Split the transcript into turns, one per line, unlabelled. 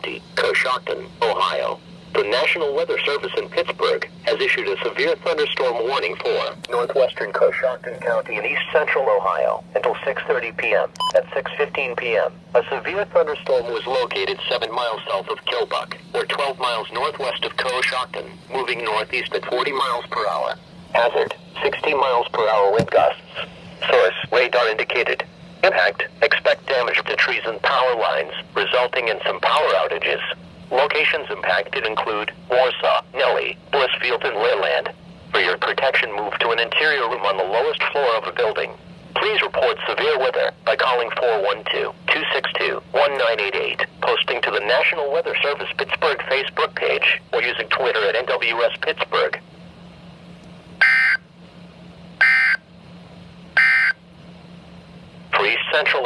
County, Coshocton, Ohio. The National Weather Service in Pittsburgh has issued a severe thunderstorm warning for northwestern Coshocton County and east central Ohio until 6:30 p.m. At 6:15 p.m., a severe thunderstorm was located 7 miles south of Kilbuck, or 12 miles northwest of Coshocton, moving northeast at 40 miles per hour. Hazard, 60 miles per hour wind gusts. Source, radar indicated. Impact, expect damage to trees and power lines, resulting in some power outages. Locations impacted include Warsaw, Nellie, Blissfield, and Leland. For your protection, move to an interior room on the lowest floor of a building. Please report severe weather by calling 412-262-1988, posting to the National Weather Service Pittsburgh Facebook page, or using Twitter at NWS Pittsburgh. For East Central